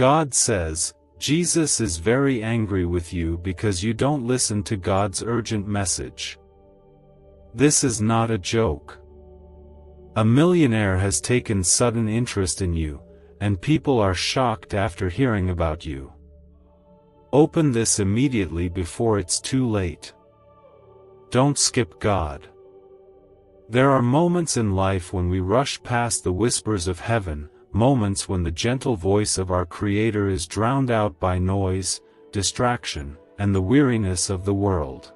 God says, Jesus is very angry with you because you don't listen to God's urgent message. This is not a joke. A millionaire has taken sudden interest in you, and people are shocked after hearing about you. Open this immediately before it's too late. Don't skip God. There are moments in life when we rush past the whispers of heaven, moments when the gentle voice of our Creator is drowned out by noise, distraction, and the weariness of the world.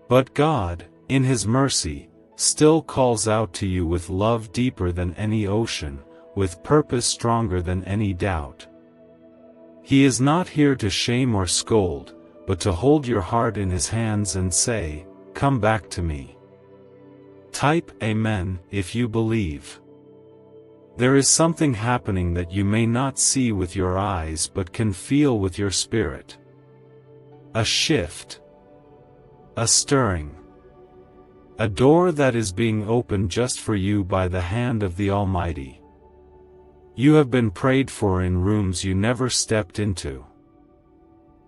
But God, in His mercy, still calls out to you with love deeper than any ocean, with purpose stronger than any doubt. He is not here to shame or scold, but to hold your heart in His hands and say, "Come back to me." Type Amen if you believe. There is something happening that you may not see with your eyes but can feel with your spirit. A shift. A stirring. A door that is being opened just for you by the hand of the Almighty. You have been prayed for in rooms you never stepped into.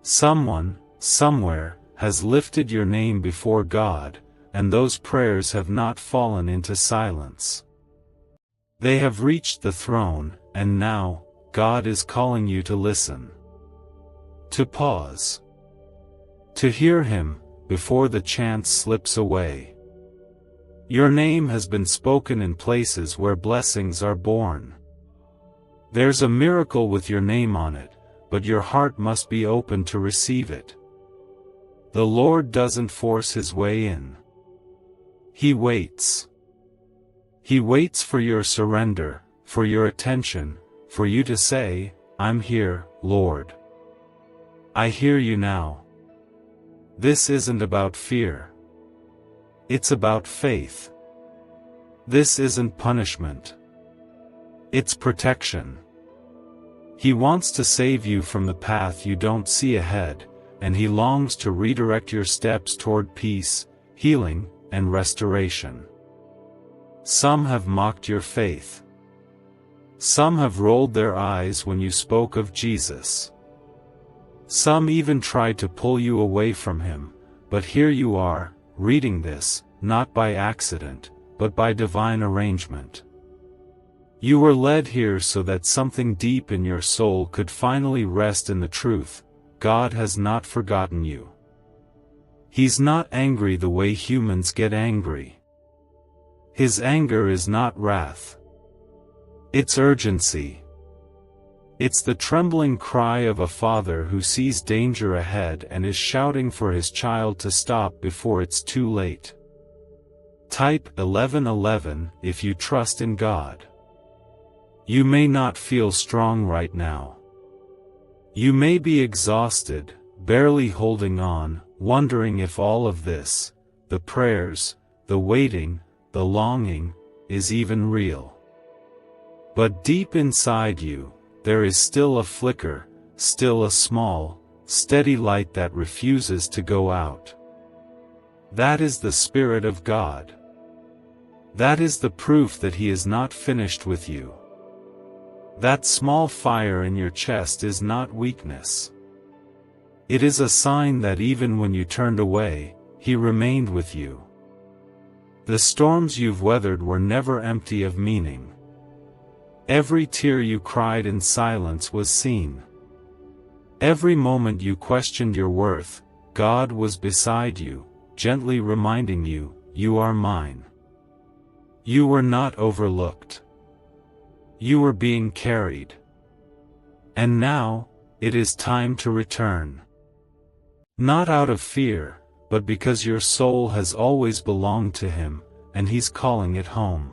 Someone, somewhere, has lifted your name before God, and those prayers have not fallen into silence. They have reached the throne, and now, God is calling you to listen. To pause. To hear Him, before the chance slips away. Your name has been spoken in places where blessings are born. There's a miracle with your name on it, but your heart must be open to receive it. The Lord doesn't force His way in. He waits. He waits for your surrender, for your attention, for you to say, "I'm here, Lord. I hear you now." This isn't about fear. It's about faith. This isn't punishment. It's protection. He wants to save you from the path you don't see ahead, and He longs to redirect your steps toward peace, healing, and restoration. Some have mocked your faith. Some have rolled their eyes when you spoke of Jesus. Some even tried to pull you away from Him, but here you are, reading this, not by accident, but by divine arrangement. You were led here so that something deep in your soul could finally rest in the truth: God has not forgotten you. He's not angry the way humans get angry. His anger is not wrath. It's urgency. It's the trembling cry of a father who sees danger ahead and is shouting for his child to stop before it's too late. Type 1111 if you trust in God. You may not feel strong right now. You may be exhausted, barely holding on, wondering if all of this, the prayers, the waiting, the longing, is even real. But deep inside you, there is still a flicker, still a small, steady light that refuses to go out. That is the Spirit of God. That is the proof that He is not finished with you. That small fire in your chest is not weakness. It is a sign that even when you turned away, He remained with you. The storms you've weathered were never empty of meaning. Every tear you cried in silence was seen. Every moment you questioned your worth, God was beside you, gently reminding you, "You are mine." You were not overlooked. You were being carried. And now, it is time to return. Not out of fear, but because your soul has always belonged to Him, and He's calling it home.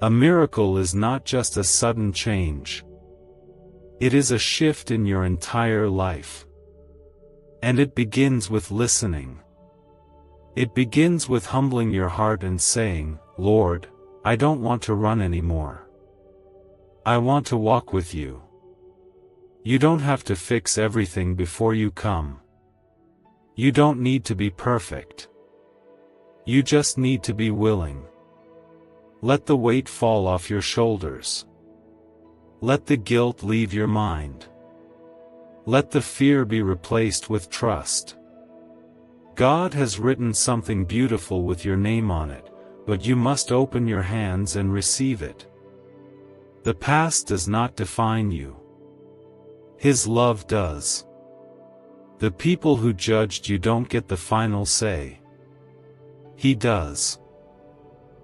A miracle is not just a sudden change. It is a shift in your entire life. And it begins with listening. It begins with humbling your heart and saying, "Lord, I don't want to run anymore. I want to walk with you." You don't have to fix everything before you come. You don't need to be perfect. You just need to be willing. Let the weight fall off your shoulders. Let the guilt leave your mind. Let the fear be replaced with trust. God has written something beautiful with your name on it, but you must open your hands and receive it. The past does not define you. His love does. The people who judged you don't get the final say. He does.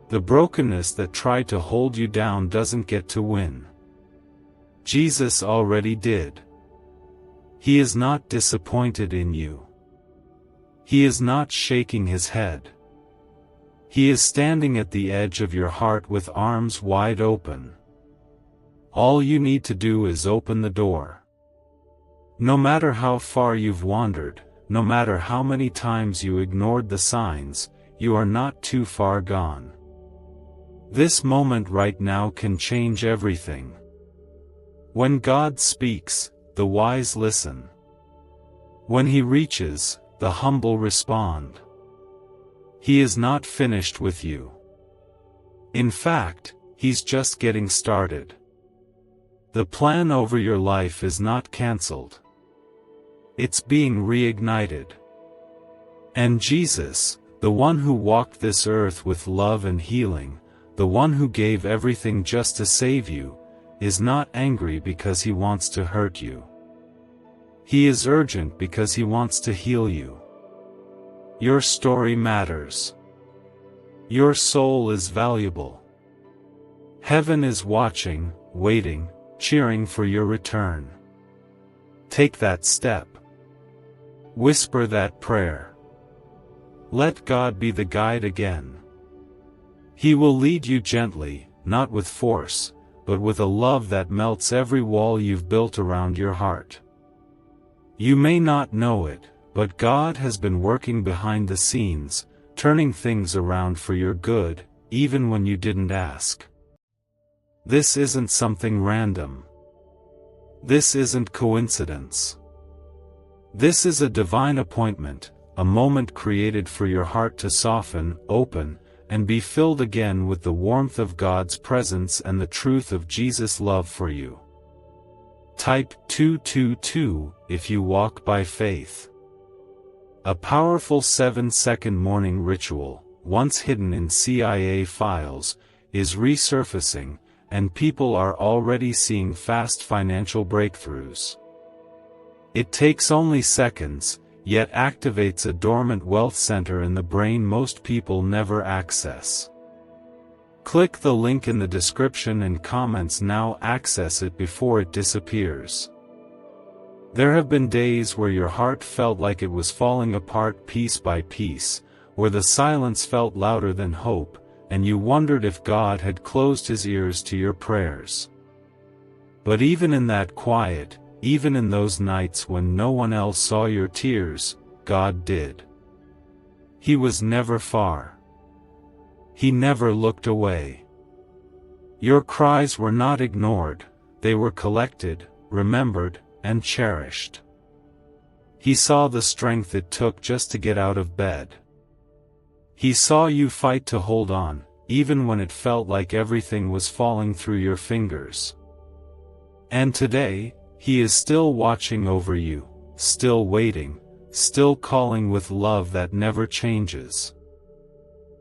The brokenness that tried to hold you down doesn't get to win. Jesus already did. He is not disappointed in you. He is not shaking his head. He is standing at the edge of your heart with arms wide open. All you need to do is open the door. No matter how far you've wandered, no matter how many times you ignored the signs, you are not too far gone. This moment right now can change everything. When God speaks, the wise listen. When he reaches, the humble respond. He is not finished with you. In fact, he's just getting started. The plan over your life is not cancelled. It's being reignited. And Jesus, the one who walked this earth with love and healing, the one who gave everything just to save you, is not angry because he wants to hurt you. He is urgent because he wants to heal you. Your story matters. Your soul is valuable. Heaven is watching, waiting, cheering for your return. Take that step. Whisper that prayer. Let God be the guide again. He will lead you gently, not with force, but with a love that melts every wall you've built around your heart. You may not know it, but God has been working behind the scenes, turning things around for your good, even when you didn't ask. This isn't something random. This isn't coincidence. This is a divine appointment, a moment created for your heart to soften, open, and be filled again with the warmth of God's presence and the truth of Jesus' love for you. Type 222 if you walk by faith. A powerful 7-second morning ritual, once hidden in CIA files, is resurfacing, and people are already seeing fast financial breakthroughs. It takes only seconds, yet activates a dormant wealth center in the brain most people never access. Click the link in the description and comments now. Access it before it disappears. There have been days where your heart felt like it was falling apart piece by piece, where the silence felt louder than hope, and you wondered if God had closed his ears to your prayers. But even in that quiet, even in those nights when no one else saw your tears, God did. He was never far. He never looked away. Your cries were not ignored, they were collected, remembered, and cherished. He saw the strength it took just to get out of bed. He saw you fight to hold on, even when it felt like everything was falling through your fingers. And today, he is still watching over you, still waiting, still calling with love that never changes.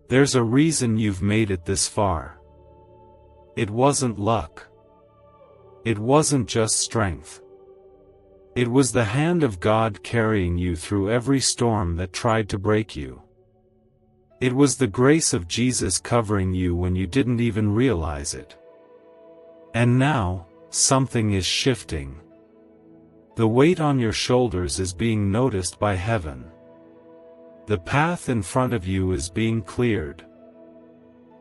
There's a reason you've made it this far. It wasn't luck. It wasn't just strength. It was the hand of God carrying you through every storm that tried to break you. It was the grace of Jesus covering you when you didn't even realize it. And now, something is shifting. The weight on your shoulders is being noticed by heaven. The path in front of you is being cleared.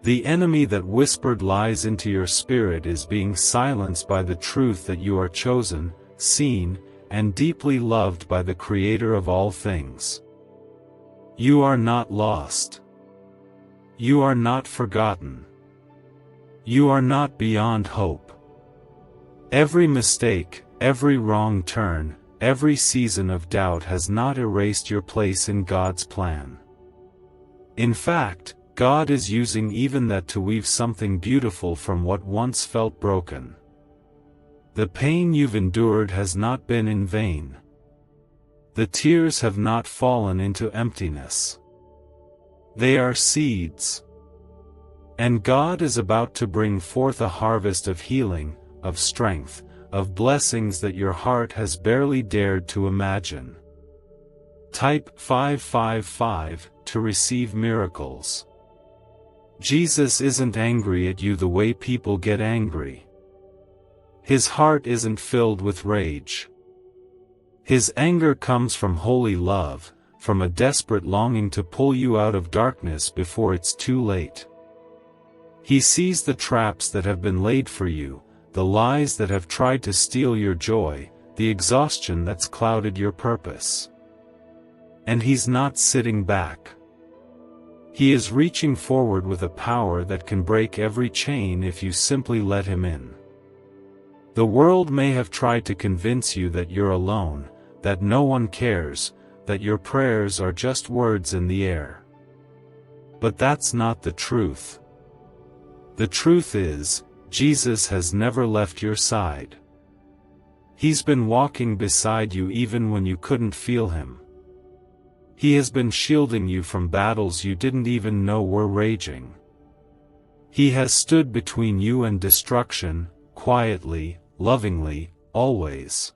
The enemy that whispered lies into your spirit is being silenced by the truth that you are chosen, seen, and deeply loved by the Creator of all things. You are not lost. You are not forgotten. You are not beyond hope. Every mistake, every wrong turn, every season of doubt has not erased your place in God's plan. In fact, God is using even that to weave something beautiful from what once felt broken. The pain you've endured has not been in vain. The tears have not fallen into emptiness. They are seeds. And God is about to bring forth a harvest of healing, of strength, of blessings that your heart has barely dared to imagine. Type 555 to receive miracles. Jesus isn't angry at you the way people get angry. His heart isn't filled with rage. His anger comes from holy love, from a desperate longing to pull you out of darkness before it's too late. He sees the traps that have been laid for you, the lies that have tried to steal your joy, the exhaustion that's clouded your purpose. And He's not sitting back. He is reaching forward with a power that can break every chain if you simply let Him in. The world may have tried to convince you that you're alone, that no one cares, that your prayers are just words in the air. But that's not the truth. The truth is, Jesus has never left your side. He's been walking beside you even when you couldn't feel Him. He has been shielding you from battles you didn't even know were raging. He has stood between you and destruction, quietly, lovingly, always.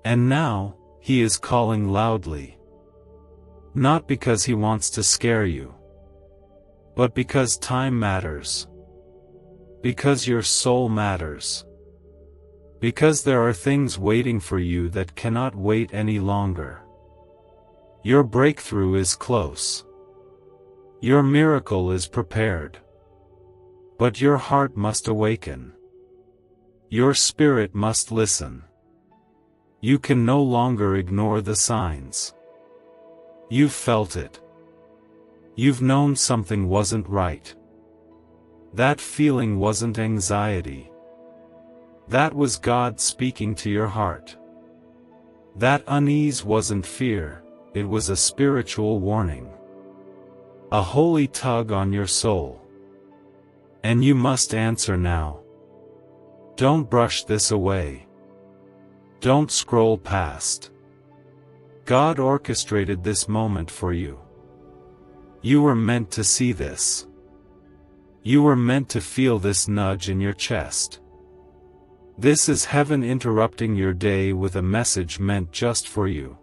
And now, He is calling loudly. Not because He wants to scare you, but because time matters. Because your soul matters. Because there are things waiting for you that cannot wait any longer. Your breakthrough is close. Your miracle is prepared. But your heart must awaken. Your spirit must listen. You can no longer ignore the signs. You've felt it. You've known something wasn't right. That feeling wasn't anxiety. That was God speaking to your heart. That unease wasn't fear, it was a spiritual warning. A holy tug on your soul. And you must answer now. Don't brush this away. Don't scroll past. God orchestrated this moment for you. You were meant to see this. You were meant to feel this nudge in your chest. This is heaven interrupting your day with a message meant just for you.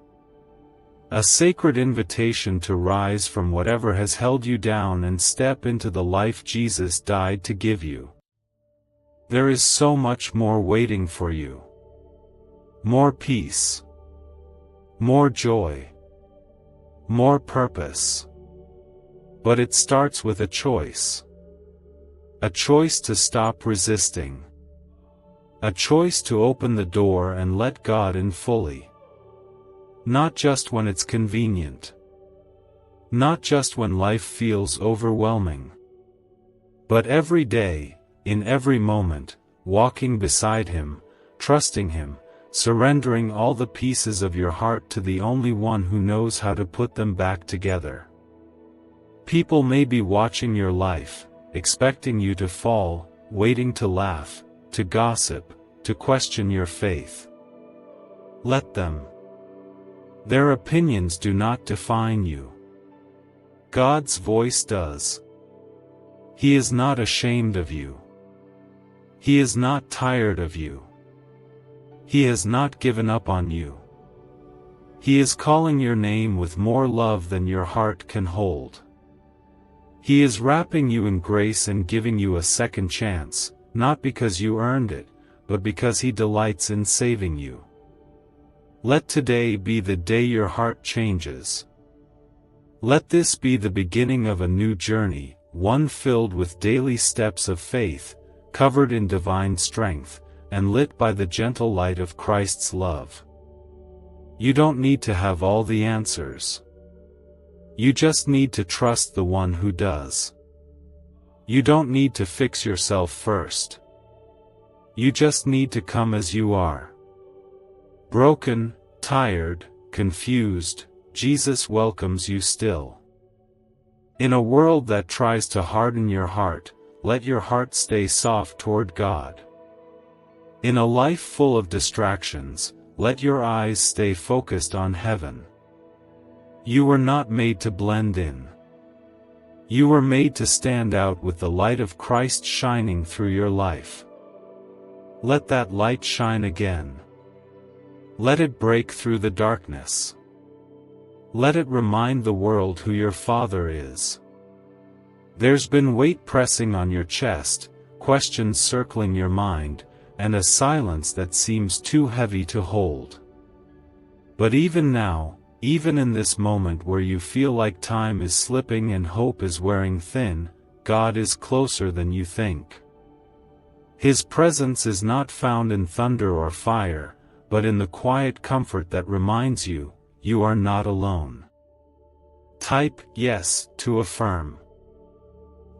A sacred invitation to rise from whatever has held you down and step into the life Jesus died to give you. There is so much more waiting for you. More peace. More joy. More purpose. But it starts with a choice. A choice to stop resisting. A choice to open the door and let God in fully. Not just when it's convenient. Not just when life feels overwhelming. But every day, in every moment, walking beside Him, trusting Him, surrendering all the pieces of your heart to the only one who knows how to put them back together. People may be watching your life, expecting you to fall, waiting to laugh, to gossip, to question your faith. Let them. Their opinions do not define you. God's voice does. He is not ashamed of you. He is not tired of you. He has not given up on you. He is calling your name with more love than your heart can hold. He is wrapping you in grace and giving you a second chance, not because you earned it, but because He delights in saving you. Let today be the day your heart changes. Let this be the beginning of a new journey, one filled with daily steps of faith, covered in divine strength, and lit by the gentle light of Christ's love. You don't need to have all the answers. You just need to trust the one who does. You don't need to fix yourself first. You just need to come as you are. Broken, tired, confused, Jesus welcomes you still. In a world that tries to harden your heart, let your heart stay soft toward God. In a life full of distractions, let your eyes stay focused on heaven. You were not made to blend in. You were made to stand out with the light of Christ shining through your life. Let that light shine again. Let it break through the darkness. Let it remind the world who your Father is. There's been weight pressing on your chest, questions circling your mind, and a silence that seems too heavy to hold. But even now, even in this moment where you feel like time is slipping and hope is wearing thin, God is closer than you think. His presence is not found in thunder or fire, but in the quiet comfort that reminds you, you are not alone. Type yes to affirm.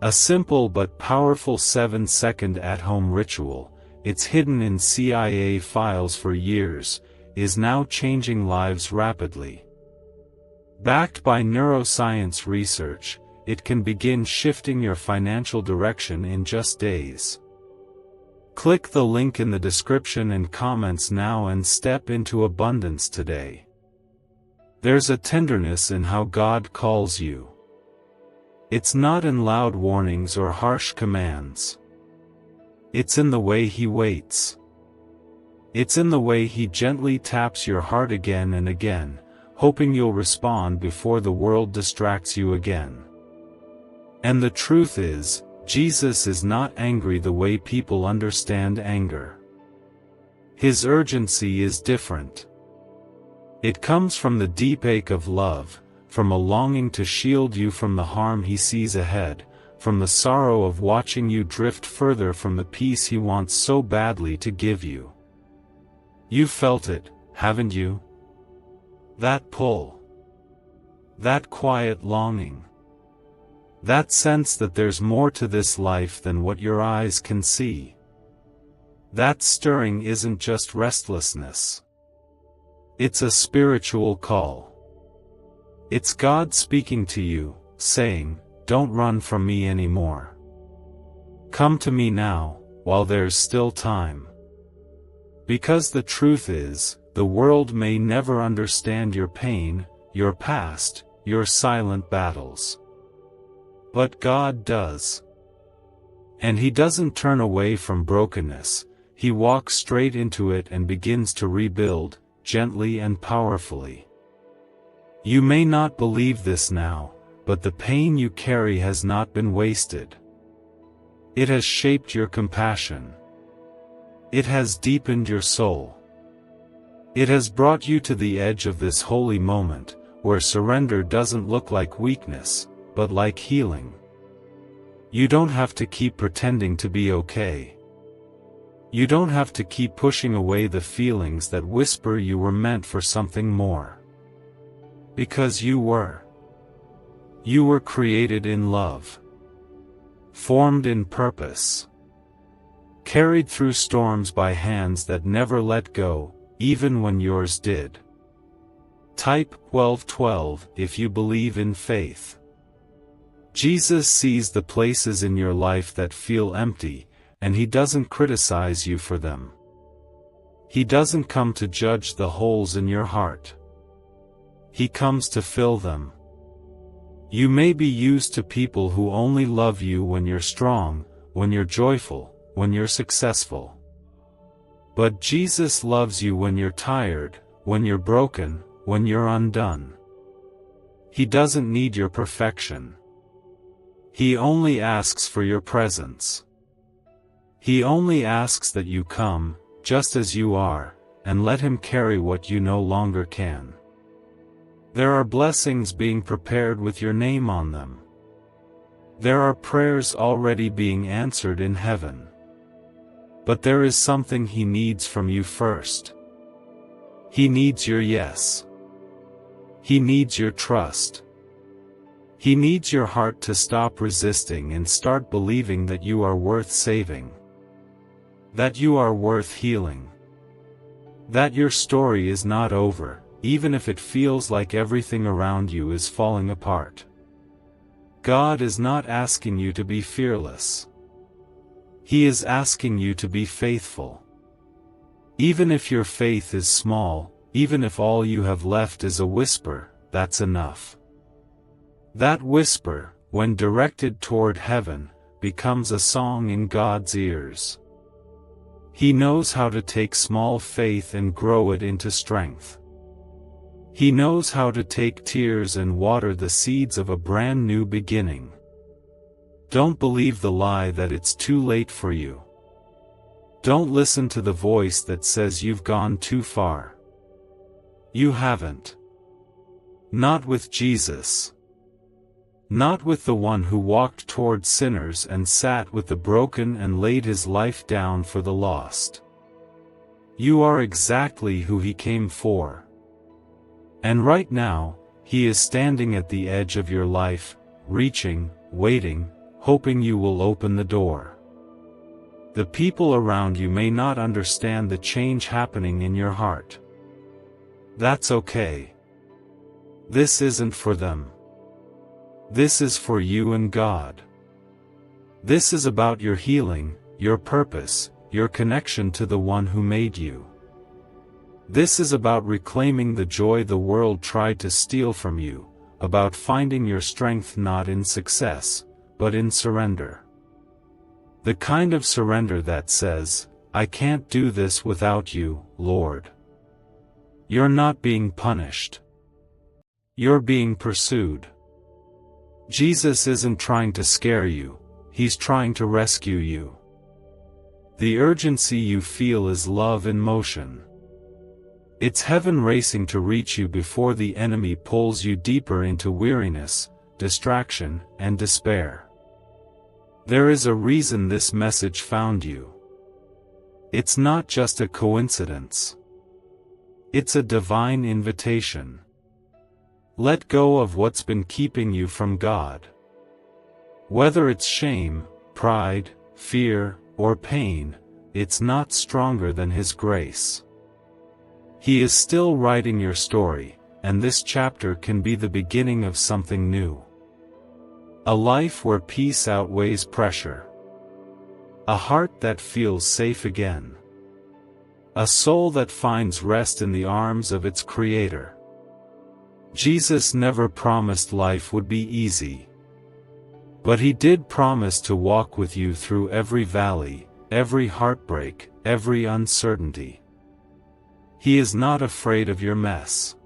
A simple but powerful 7-second at-home ritual, it's hidden in CIA files for years, is now changing lives rapidly. Backed by neuroscience research, it can begin shifting your financial direction in just days. Click the link in the description and comments now and step into abundance today. There's a tenderness in how God calls you. It's not in loud warnings or harsh commands. It's in the way He waits. It's in the way He gently taps your heart again and again, hoping you'll respond before the world distracts you again. And the truth is, Jesus is not angry the way people understand anger. His urgency is different. It comes from the deep ache of love, from a longing to shield you from the harm He sees ahead, from the sorrow of watching you drift further from the peace He wants so badly to give you. You've felt it, haven't you? That pull. That quiet longing. That sense that there's more to this life than what your eyes can see. That stirring isn't just restlessness. It's a spiritual call. It's God speaking to you, saying, "Don't run from me anymore. Come to me now, while there's still time." Because the truth is, the world may never understand your pain, your past, your silent battles. But God does. And He doesn't turn away from brokenness, He walks straight into it and begins to rebuild, gently and powerfully. You may not believe this now, but the pain you carry has not been wasted. It has shaped your compassion. It has deepened your soul. It has brought you to the edge of this holy moment, where surrender doesn't look like weakness, but like healing. You don't have to keep pretending to be okay. You don't have to keep pushing away the feelings that whisper you were meant for something more. Because you were. You were created in love. Formed in purpose. Carried through storms by hands that never let go, even when yours did. Type 1212 if you believe in faith. Jesus sees the places in your life that feel empty, and He doesn't criticize you for them. He doesn't come to judge the holes in your heart. He comes to fill them. You may be used to people who only love you when you're strong, when you're joyful, when you're successful. But Jesus loves you when you're tired, when you're broken, when you're undone. He doesn't need your perfection. He only asks for your presence. He only asks that you come, just as you are, and let Him carry what you no longer can. There are blessings being prepared with your name on them. There are prayers already being answered in heaven. But there is something He needs from you first. He needs your yes. He needs your trust. He needs your heart to stop resisting and start believing that you are worth saving. That you are worth healing. That your story is not over, even if it feels like everything around you is falling apart. God is not asking you to be fearless. He is asking you to be faithful. Even if your faith is small, even if all you have left is a whisper, that's enough. That whisper, when directed toward heaven, becomes a song in God's ears. He knows how to take small faith and grow it into strength. He knows how to take tears and water the seeds of a brand new beginning. Don't believe the lie that it's too late for you. Don't listen to the voice that says you've gone too far. You haven't. Not with Jesus. Not with the one who walked toward sinners and sat with the broken and laid his life down for the lost. You are exactly who he came for. And right now, he is standing at the edge of your life, reaching, waiting, hoping you will open the door. The people around you may not understand the change happening in your heart. That's okay. This isn't for them. This is for you and God. This is about your healing, your purpose, your connection to the one who made you. This is about reclaiming the joy the world tried to steal from you, about finding your strength not in success, but in surrender. The kind of surrender that says, I can't do this without you, Lord. You're not being punished. You're being pursued. Jesus isn't trying to scare you, he's trying to rescue you. The urgency you feel is love in motion. It's heaven racing to reach you before the enemy pulls you deeper into weariness, distraction, and despair. There is a reason this message found you. It's not just a coincidence. It's a divine invitation. Let go of what's been keeping you from God. Whether it's shame, pride, fear, or pain, it's not stronger than His grace. He is still writing your story, and this chapter can be the beginning of something new. A life where peace outweighs pressure. A heart that feels safe again. A soul that finds rest in the arms of its Creator. Jesus never promised life would be easy. But He did promise to walk with you through every valley, every heartbreak, every uncertainty. He is not afraid of your mess.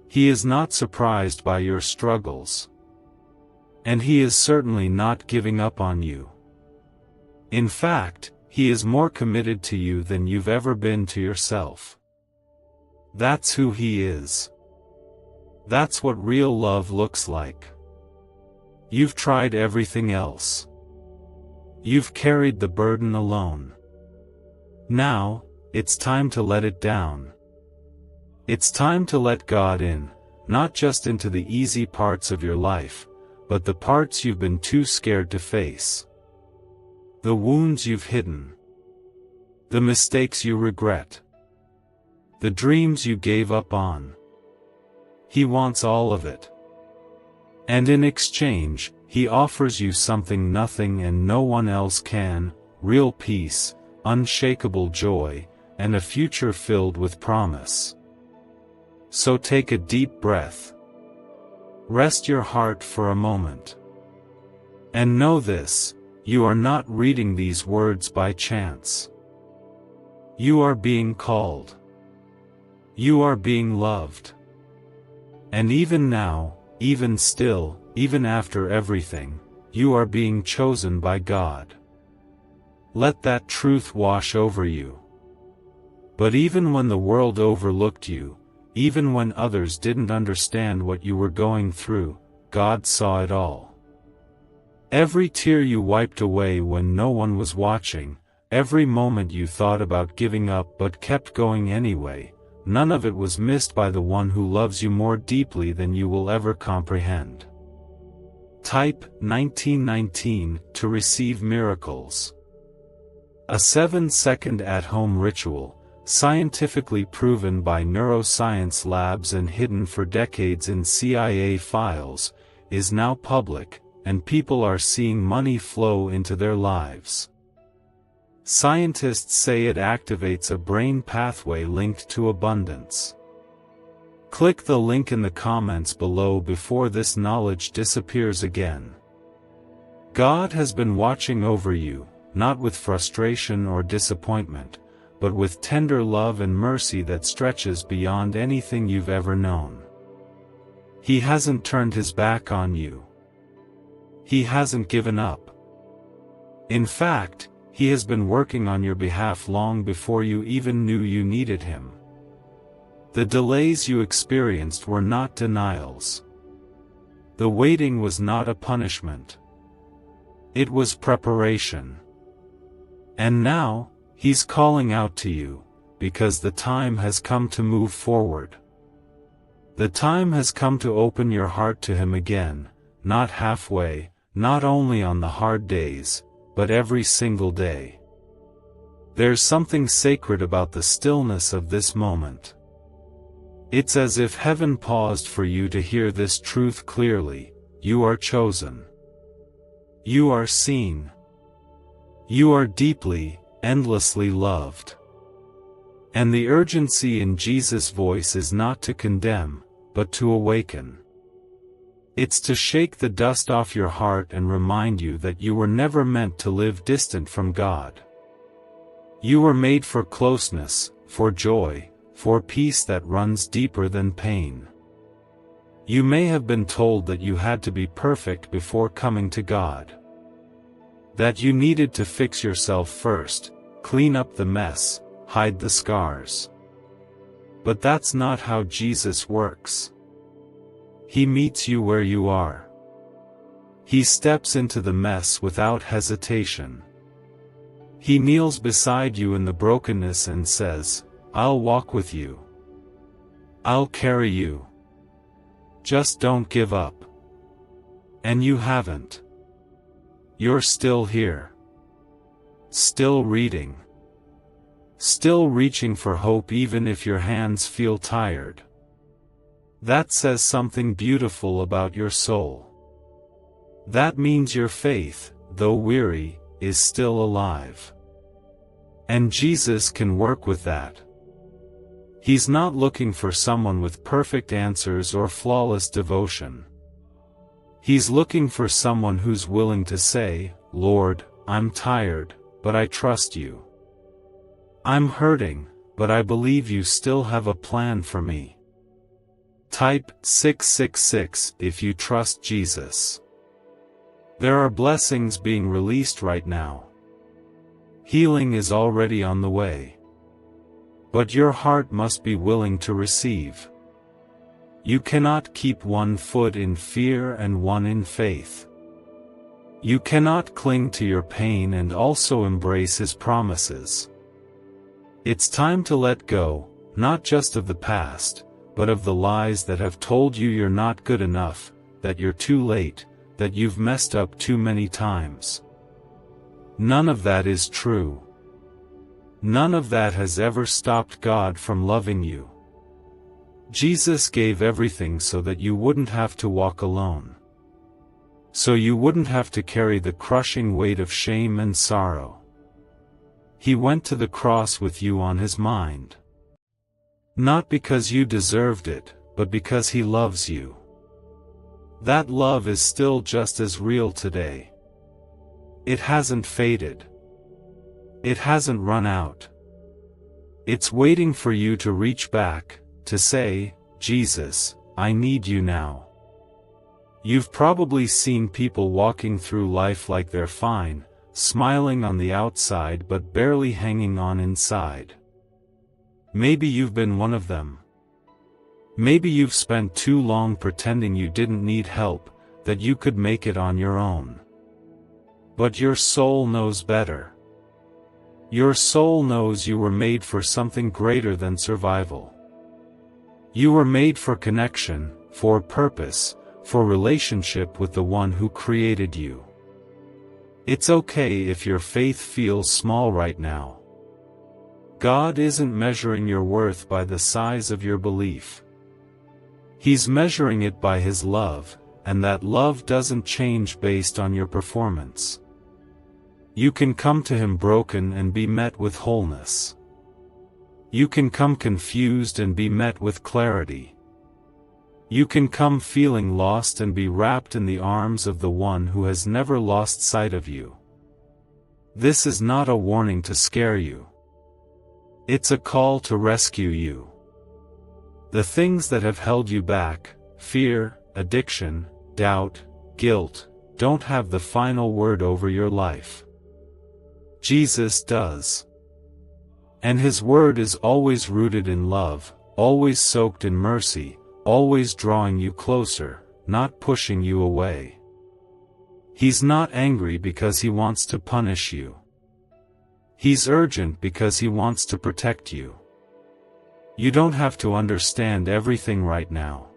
He is not surprised by your struggles. And He is certainly not giving up on you. In fact, He is more committed to you than you've ever been to yourself. That's who He is. That's what real love looks like. You've tried everything else. You've carried the burden alone. Now, it's time to let it down. It's time to let God in, not just into the easy parts of your life, but the parts you've been too scared to face. The wounds you've hidden. The mistakes you regret. The dreams you gave up on. He wants all of it. And in exchange, He offers you something nothing and no one else can, real peace, unshakable joy, and a future filled with promise. So take a deep breath. Rest your heart for a moment. And know this, you are not reading these words by chance. You are being called. You are being loved. And even now, even still, even after everything, you are being chosen by God. Let that truth wash over you. But even when the world overlooked you, even when others didn't understand what you were going through, God saw it all. Every tear you wiped away when no one was watching, every moment you thought about giving up but kept going anyway, none of it was missed by the one who loves you more deeply than you will ever comprehend. Type 1919 to receive miracles. A 7-second at-home ritual, scientifically proven by neuroscience labs and hidden for decades in CIA files, is now public, and people are seeing money flow into their lives. Scientists say it activates a brain pathway linked to abundance. Click the link in the comments below before this knowledge disappears again. God has been watching over you, not with frustration or disappointment, but with tender love and mercy that stretches beyond anything you've ever known. He hasn't turned his back on you. He hasn't given up. In fact, he has been working on your behalf long before you even knew you needed him. The delays you experienced were not denials. The waiting was not a punishment. It was preparation. And now, he's calling out to you, because the time has come to move forward. The time has come to open your heart to him again, not halfway, not only on the hard days, but every single day. There's something sacred about the stillness of this moment. It's as if heaven paused for you to hear this truth clearly: you are chosen. You are seen. You are deeply, endlessly loved. And the urgency in Jesus' voice is not to condemn, but to awaken. It's to shake the dust off your heart and remind you that you were never meant to live distant from God. You were made for closeness, for joy, for peace that runs deeper than pain. You may have been told that you had to be perfect before coming to God. That you needed to fix yourself first, clean up the mess, hide the scars. But that's not how Jesus works. He meets you where you are. He steps into the mess without hesitation. He kneels beside you in the brokenness and says, "I'll walk with you. I'll carry you. Just don't give up." And you haven't. You're still here. Still reading. Still reaching for hope even if your hands feel tired. That says something beautiful about your soul. That means your faith, though weary, is still alive. And Jesus can work with that. He's not looking for someone with perfect answers or flawless devotion. He's looking for someone who's willing to say, "Lord, I'm tired, but I trust you. I'm hurting, but I believe you still have a plan for me." Type 666 if you trust Jesus. There are blessings being released right now. Healing is already on the way. But your heart must be willing to receive. You cannot keep one foot in fear and one in faith. You cannot cling to your pain and also embrace his promises. It's time to let go, not just of the past, but of the lies that have told you you're not good enough, that you're too late, that you've messed up too many times. None of that is true. None of that has ever stopped God from loving you. Jesus gave everything so that you wouldn't have to walk alone. So you wouldn't have to carry the crushing weight of shame and sorrow. He went to the cross with you on his mind. Not because you deserved it, but because he loves you. That love is still just as real today. It hasn't faded. It hasn't run out. It's waiting for you to reach back, to say, "Jesus, I need you now." You've probably seen people walking through life like they're fine, smiling on the outside but barely hanging on inside. Maybe you've been one of them. Maybe you've spent too long pretending you didn't need help, that you could make it on your own. But your soul knows better. Your soul knows you were made for something greater than survival. You were made for connection, for purpose, for relationship with the one who created you. It's okay if your faith feels small right now. God isn't measuring your worth by the size of your belief. He's measuring it by his love, and that love doesn't change based on your performance. You can come to Him broken and be met with wholeness. You can come confused and be met with clarity. You can come feeling lost and be wrapped in the arms of the one who has never lost sight of you. This is not a warning to scare you. It's a call to rescue you. The things that have held you back, fear, addiction, doubt, guilt, don't have the final word over your life. Jesus does. And His word is always rooted in love, always soaked in mercy, always drawing you closer, not pushing you away. He's not angry because He wants to punish you. He's urgent because He wants to protect you. You don't have to understand everything right now.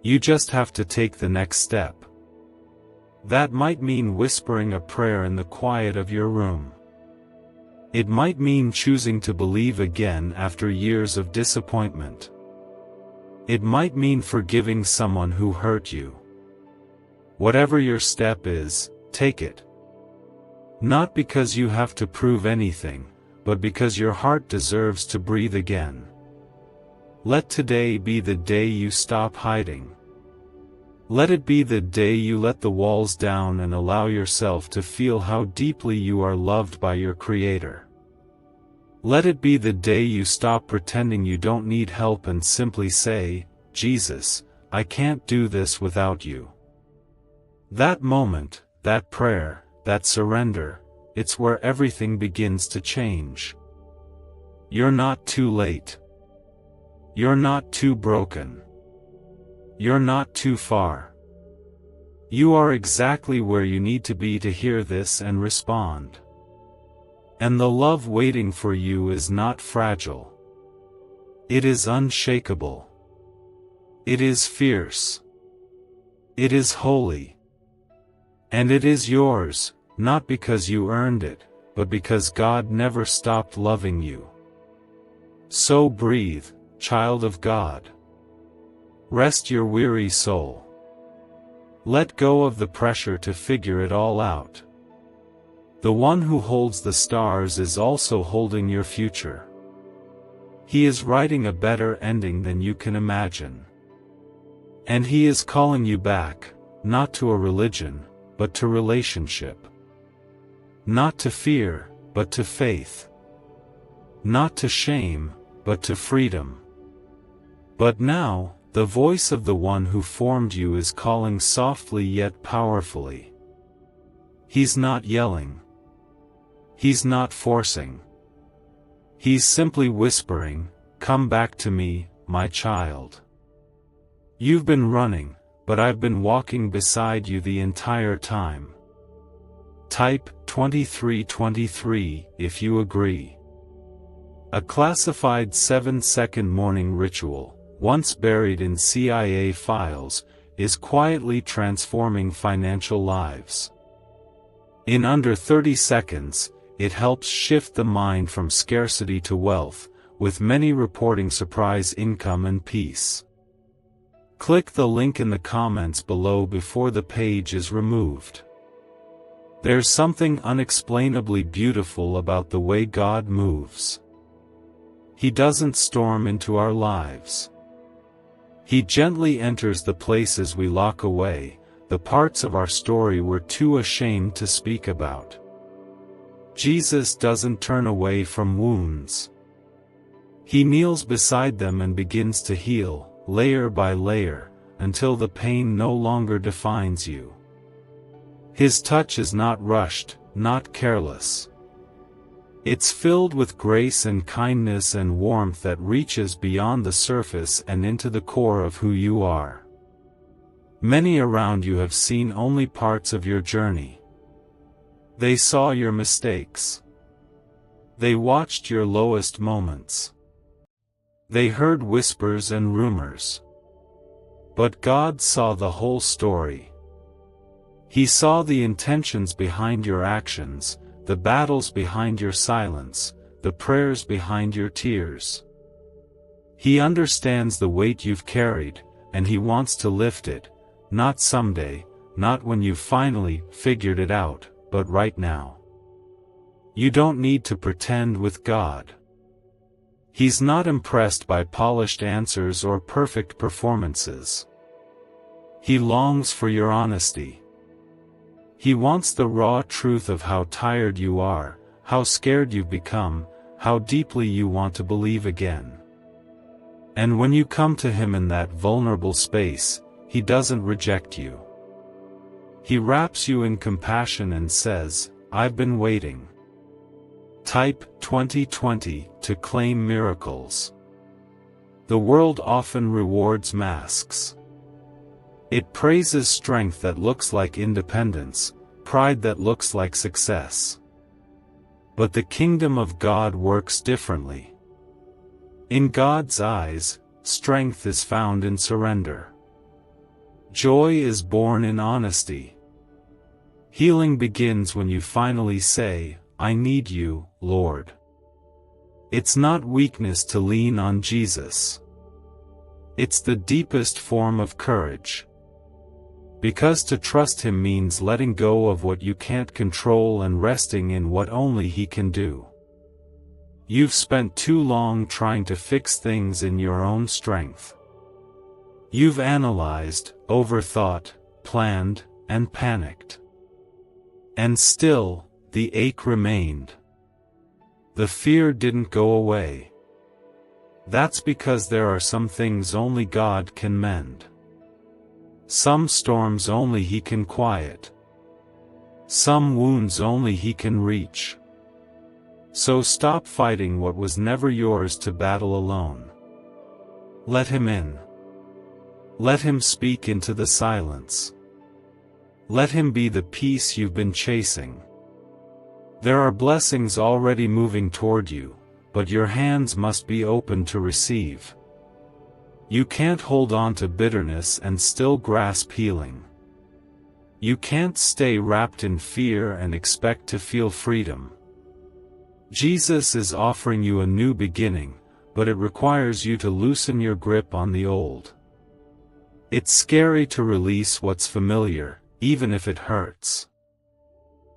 You just have to take the next step. That might mean whispering a prayer in the quiet of your room. It might mean choosing to believe again after years of disappointment. It might mean forgiving someone who hurt you. Whatever your step is, take it. Not because you have to prove anything, but because your heart deserves to breathe again. Let today be the day you stop hiding. Let it be the day you let the walls down and allow yourself to feel how deeply you are loved by your Creator. Let it be the day you stop pretending you don't need help and simply say, "Jesus, I can't do this without you." That moment, that prayer, that surrender, it's where everything begins to change. You're not too late. You're not too broken. You're not too far. You are exactly where you need to be to hear this and respond. And the love waiting for you is not fragile. It is unshakable. It is fierce. It is holy. And it is yours, not because you earned it, but because God never stopped loving you. So breathe, child of God. Rest your weary soul. Let go of the pressure to figure it all out. The one who holds the stars is also holding your future. He is writing a better ending than you can imagine. And He is calling you back, not to a religion, but to relationship. Not to fear, but to faith. Not to shame, but to freedom. But now, the voice of the one who formed you is calling softly yet powerfully. He's not yelling. He's not forcing. He's simply whispering, "Come back to me, my child. You've been running, but I've been walking beside you the entire time." Type 2323 if you agree. A classified 7-second morning ritual, once buried in CIA files, is quietly transforming financial lives. In under 30 seconds, it helps shift the mind from scarcity to wealth, with many reporting surprise income and peace. Click the link in the comments below before the page is removed. There's something unexplainably beautiful about the way God moves. He doesn't storm into our lives. He gently enters the places we lock away, the parts of our story we're too ashamed to speak about. Jesus doesn't turn away from wounds. He kneels beside them and begins to heal, layer by layer, until the pain no longer defines you. His touch is not rushed, not careless. It's filled with grace and kindness and warmth that reaches beyond the surface and into the core of who you are. Many around you have seen only parts of your journey. They saw your mistakes. They watched your lowest moments. They heard whispers and rumors. But God saw the whole story. He saw the intentions behind your actions, the battles behind your silence, the prayers behind your tears. He understands the weight you've carried, and He wants to lift it, not someday, not when you've finally figured it out, but right now. You don't need to pretend with God. He's not impressed by polished answers or perfect performances. He longs for your honesty. He wants the raw truth of how tired you are, how scared you've become, how deeply you want to believe again. And when you come to him in that vulnerable space, he doesn't reject you. He wraps you in compassion and says, "I've been waiting." Type 2020 to claim miracles. The world often rewards masks. It praises strength that looks like independence, pride that looks like success. But the kingdom of God works differently. In God's eyes, strength is found in surrender. Joy is born in honesty. Healing begins when you finally say, "I need you, Lord." It's not weakness to lean on Jesus. It's the deepest form of courage. Because to trust him means letting go of what you can't control and resting in what only he can do. You've spent too long trying to fix things in your own strength. You've analyzed, overthought, planned, and panicked. And still, the ache remained. The fear didn't go away. That's because there are some things only God can mend. Some storms only he can quiet. Some wounds only he can reach. So stop fighting what was never yours to battle alone. Let him in. Let him speak into the silence. Let him be the peace you've been chasing. There are blessings already moving toward you, but your hands must be open to receive. You can't hold on to bitterness and still grasp healing. You can't stay wrapped in fear and expect to feel freedom. Jesus is offering you a new beginning, but it requires you to loosen your grip on the old. It's scary to release what's familiar, even if it hurts.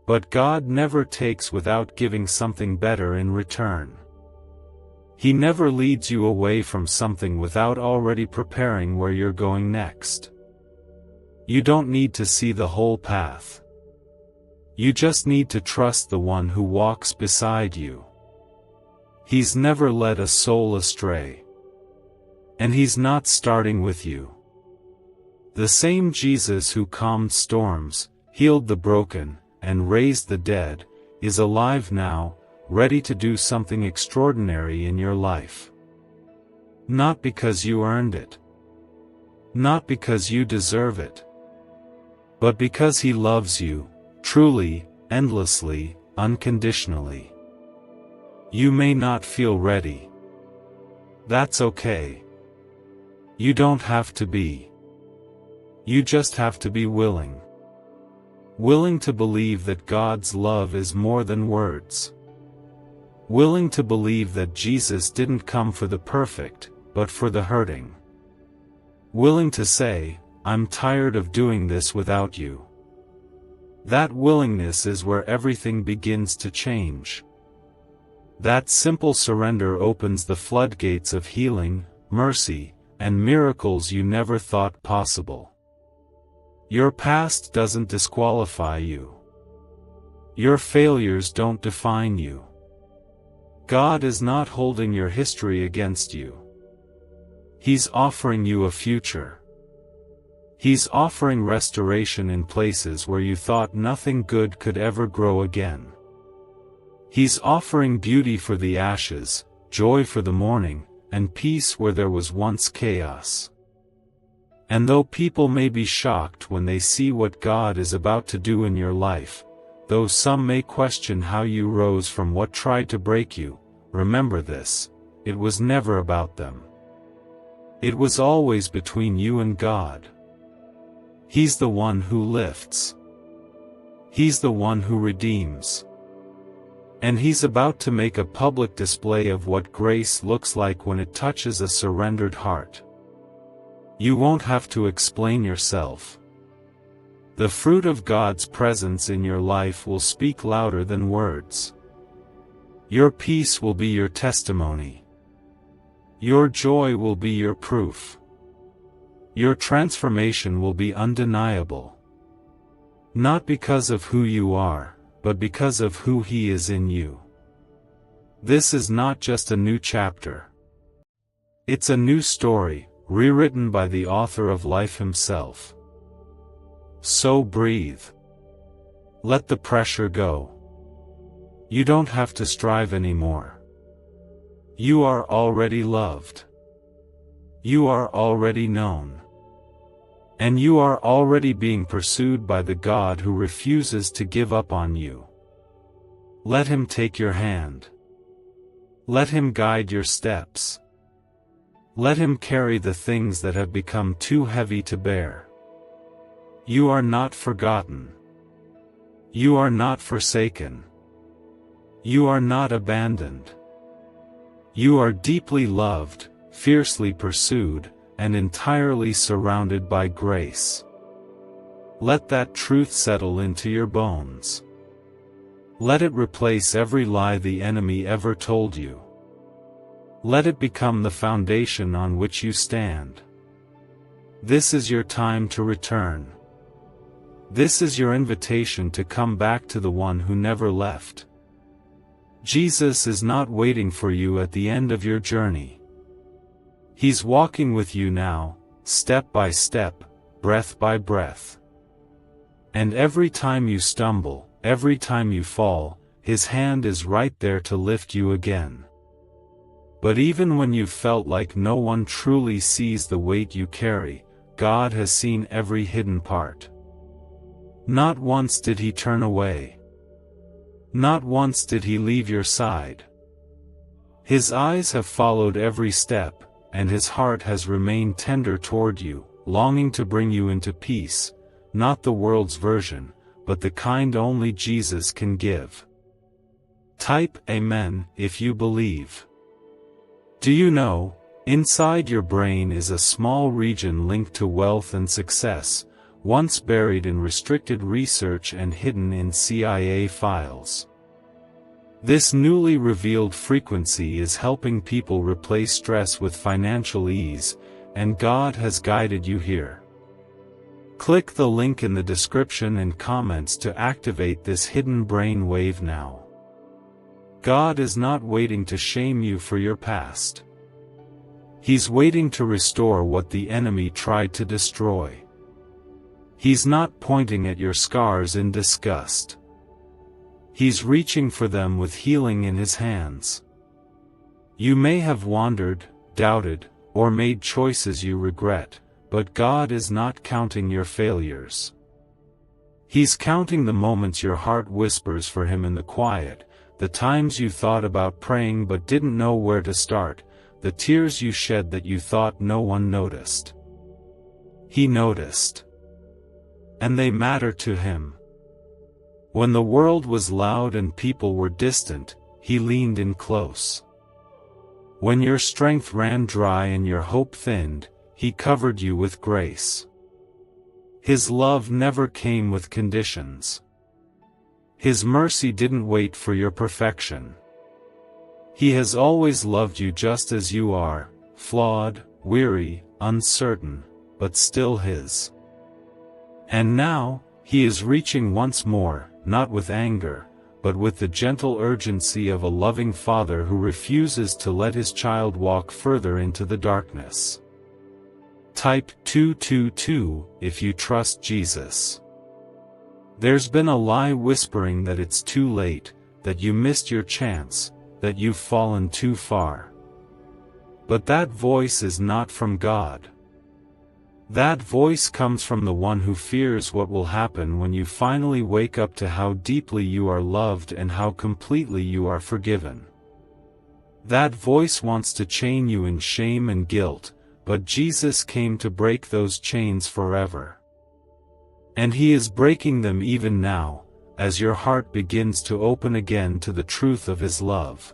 But God never takes without giving something better in return. He never leads you away from something without already preparing where you're going next. You don't need to see the whole path. You just need to trust the one who walks beside you. He's never led a soul astray. And he's not starting with you. The same Jesus who calmed storms, healed the broken, and raised the dead, is alive now, ready to do something extraordinary in your life. Not because you earned it. Not because you deserve it. But because he loves you, truly, endlessly, unconditionally. You may not feel ready. That's okay. You don't have to be. You just have to be willing. Willing to believe that God's love is more than words. Willing to believe that Jesus didn't come for the perfect, but for the hurting. Willing to say, "I'm tired of doing this without you." That willingness is where everything begins to change. That simple surrender opens the floodgates of healing, mercy, and miracles you never thought possible. Your past doesn't disqualify you. Your failures don't define you. God is not holding your history against you. He's offering you a future. He's offering restoration in places where you thought nothing good could ever grow again. He's offering beauty for the ashes, joy for the mourning, and peace where there was once chaos. And though people may be shocked when they see what God is about to do in your life, though some may question how you rose from what tried to break you, remember this: it was never about them. It was always between you and God. He's the one who lifts. He's the one who redeems. And he's about to make a public display of what grace looks like when it touches a surrendered heart. You won't have to explain yourself. The fruit of God's presence in your life will speak louder than words. Your peace will be your testimony. Your joy will be your proof. Your transformation will be undeniable. Not because of who you are, but because of who He is in you. This is not just a new chapter. It's a new story, rewritten by the author of life himself. So breathe. Let the pressure go. You don't have to strive anymore. You are already loved. You are already known. And you are already being pursued by the God who refuses to give up on you. Let Him take your hand. Let Him guide your steps. Let Him carry the things that have become too heavy to bear. You are not forgotten. You are not forsaken. You are not abandoned. You are deeply loved, fiercely pursued, and entirely surrounded by grace. Let that truth settle into your bones. Let it replace every lie the enemy ever told you. Let it become the foundation on which you stand. This is your time to return. This is your invitation to come back to the one who never left. Jesus is not waiting for you at the end of your journey. He's walking with you now, step by step, breath by breath. And every time you stumble, every time you fall, His hand is right there to lift you again. But even when you felt like no one truly sees the weight you carry, God has seen every hidden part. Not once did He turn away. Not once did He leave your side. His eyes have followed every step, and His heart has remained tender toward you, longing to bring you into peace, not the world's version, but the kind only Jesus can give. Type Amen if you believe. Do you know, inside your brain is a small region linked to wealth and success, once buried in restricted research and hidden in CIA files. This newly revealed frequency is helping people replace stress with financial ease, and God has guided you here. Click the link in the description and comments to activate this hidden brain wave now. God is not waiting to shame you for your past. He's waiting to restore what the enemy tried to destroy. He's not pointing at your scars in disgust. He's reaching for them with healing in His hands. You may have wandered, doubted, or made choices you regret, but God is not counting your failures. He's counting the moments your heart whispers for Him in the quiet, the times you thought about praying but didn't know where to start, the tears you shed that you thought no one noticed. He noticed. And they matter to Him. When the world was loud and people were distant, He leaned in close. When your strength ran dry and your hope thinned, He covered you with grace. His love never came with conditions. His mercy didn't wait for your perfection. He has always loved you just as you are, flawed, weary, uncertain, but still His. And now, He is reaching once more, not with anger, but with the gentle urgency of a loving father who refuses to let his child walk further into the darkness. Type 222 if you trust Jesus. There's been a lie whispering that it's too late, that you missed your chance, that you've fallen too far. But that voice is not from God. That voice comes from the one who fears what will happen when you finally wake up to how deeply you are loved and how completely you are forgiven. That voice wants to chain you in shame and guilt, but Jesus came to break those chains forever. And He is breaking them even now, as your heart begins to open again to the truth of His love.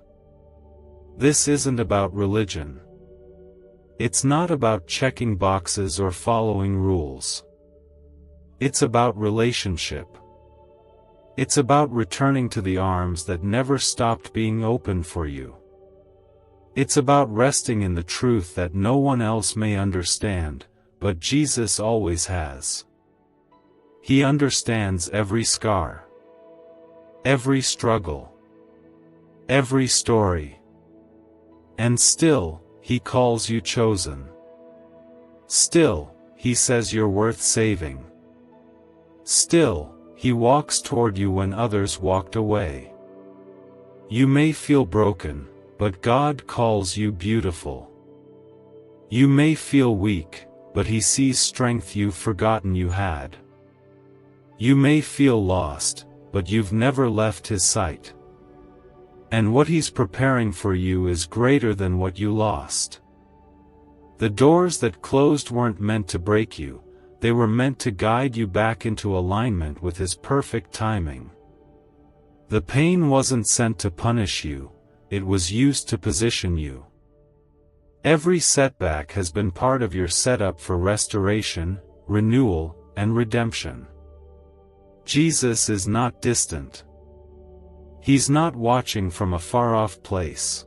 This isn't about religion. It's not about checking boxes or following rules. It's about relationship. It's about returning to the arms that never stopped being open for you. It's about resting in the truth that no one else may understand, but Jesus always has. He understands every scar, every struggle, every story. And still, He calls you chosen. Still, He says you're worth saving. Still, He walks toward you when others walked away. You may feel broken, but God calls you beautiful. You may feel weak, but He sees strength you've forgotten you had. You may feel lost, but you've never left His sight. And what He's preparing for you is greater than what you lost. The doors that closed weren't meant to break you, they were meant to guide you back into alignment with His perfect timing. The pain wasn't sent to punish you, it was used to position you. Every setback has been part of your setup for restoration, renewal, and redemption. Jesus is not distant. He's not watching from a far-off place.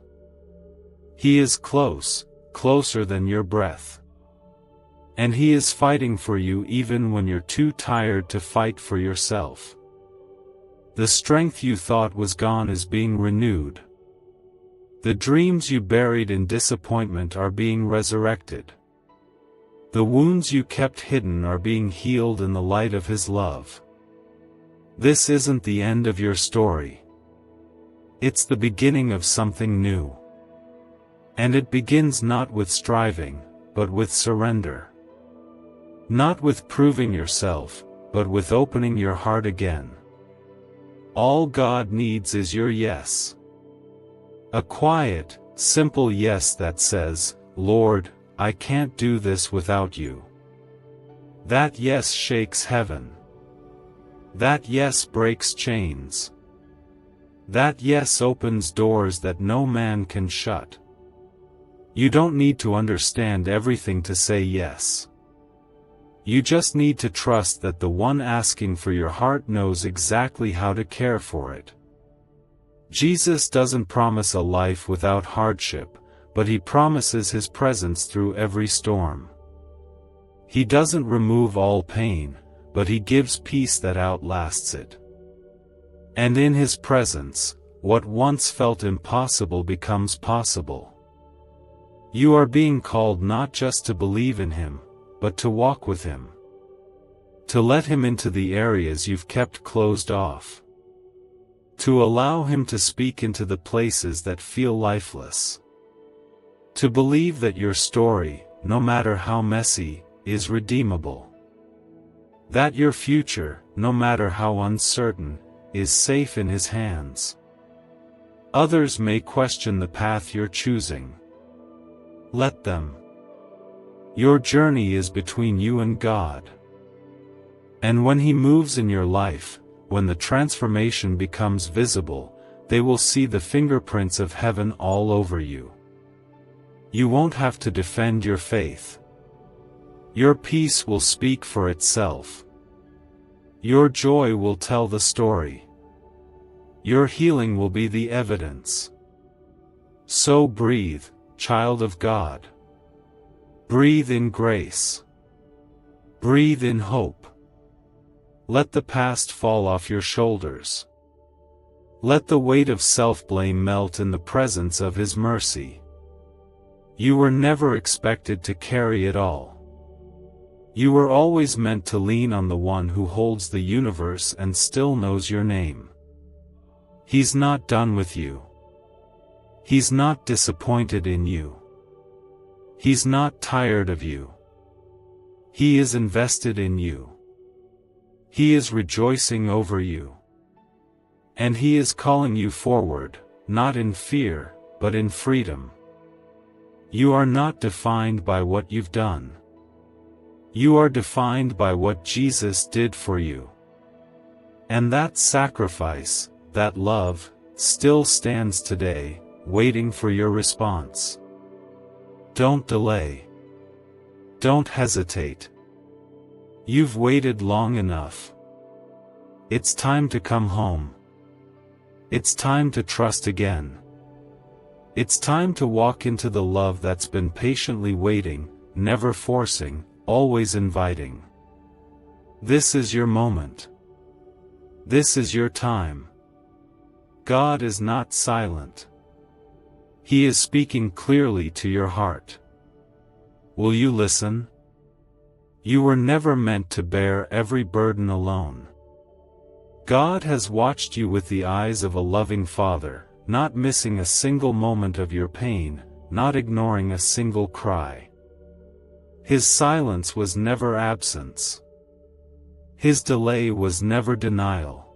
He is close, closer than your breath. And He is fighting for you even when you're too tired to fight for yourself. The strength you thought was gone is being renewed. The dreams you buried in disappointment are being resurrected. The wounds you kept hidden are being healed in the light of His love. This isn't the end of your story. It's the beginning of something new. And it begins not with striving, but with surrender. Not with proving yourself, but with opening your heart again. All God needs is your yes. A quiet, simple yes that says, "Lord, I can't do this without you." That yes shakes heaven. That yes breaks chains. That yes opens doors that no man can shut. You don't need to understand everything to say yes. You just need to trust that the one asking for your heart knows exactly how to care for it. Jesus doesn't promise a life without hardship, but He promises His presence through every storm. He doesn't remove all pain, but He gives peace that outlasts it. And in His presence, what once felt impossible becomes possible. You are being called not just to believe in Him, but to walk with Him. To let Him into the areas you've kept closed off. To allow Him to speak into the places that feel lifeless. To believe that your story, no matter how messy, is redeemable. That your future, no matter how uncertain, is safe in His hands. Others may question the path you're choosing. Let them. Your journey is between you and God. And when He moves in your life, when the transformation becomes visible, they will see the fingerprints of heaven all over you. You won't have to defend your faith. Your peace will speak for itself. Your joy will tell the story. Your healing will be the evidence. So breathe, child of God. Breathe in grace. Breathe in hope. Let the past fall off your shoulders. Let the weight of self-blame melt in the presence of His mercy. You were never expected to carry it all. You were always meant to lean on the one who holds the universe and still knows your name. He's not done with you. He's not disappointed in you. He's not tired of you. He is invested in you. He is rejoicing over you. And He is calling you forward, not in fear, but in freedom. You are not defined by what you've done. You are defined by what Jesus did for you. And that sacrifice, that love, still stands today, waiting for your response. Don't delay. Don't hesitate. You've waited long enough. It's time to come home. It's time to trust again. It's time to walk into the love that's been patiently waiting, never forcing, always inviting. This is your moment. This is your time. God is not silent. He is speaking clearly to your heart. Will you listen? You were never meant to bear every burden alone. God has watched you with the eyes of a loving Father, not missing a single moment of your pain, not ignoring a single cry. His silence was never absence. His delay was never denial.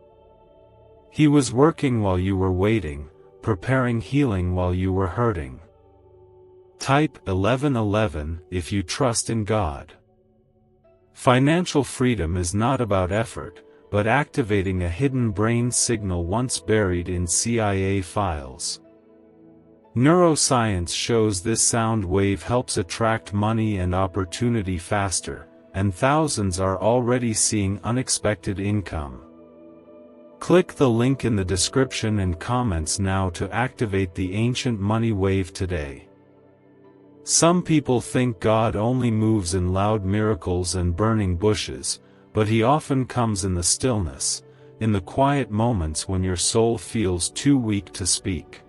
He was working while you were waiting, preparing healing while you were hurting. Type 1111 if you trust in God. Financial freedom is not about effort, but activating a hidden brain signal once buried in CIA files. Neuroscience shows this sound wave helps attract money and opportunity faster, and thousands are already seeing unexpected income. Click the link in the description and comments now to activate the ancient money wave today. Some people think God only moves in loud miracles and burning bushes, but He often comes in the stillness, in the quiet moments when your soul feels too weak to speak.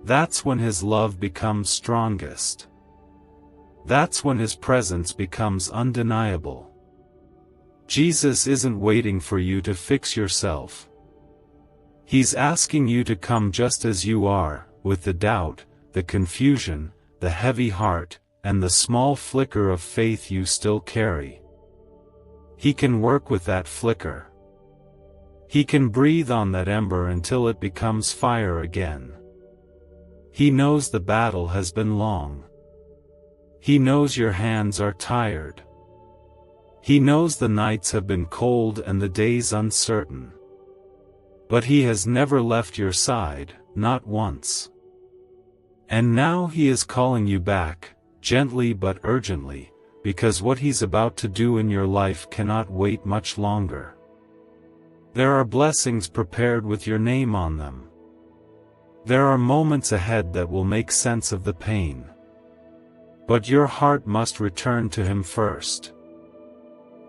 That's when His love becomes strongest. That's when His presence becomes undeniable. Jesus isn't waiting for you to fix yourself. He's asking you to come just as you are, with the doubt, the confusion, the heavy heart, and the small flicker of faith you still carry. He can work with that flicker. He can breathe on that ember until it becomes fire again. He knows the battle has been long. He knows your hands are tired. He knows the nights have been cold and the days uncertain. But He has never left your side, not once. And now He is calling you back, gently but urgently, because what He's about to do in your life cannot wait much longer. There are blessings prepared with your name on them. There are moments ahead that will make sense of the pain. But your heart must return to Him first.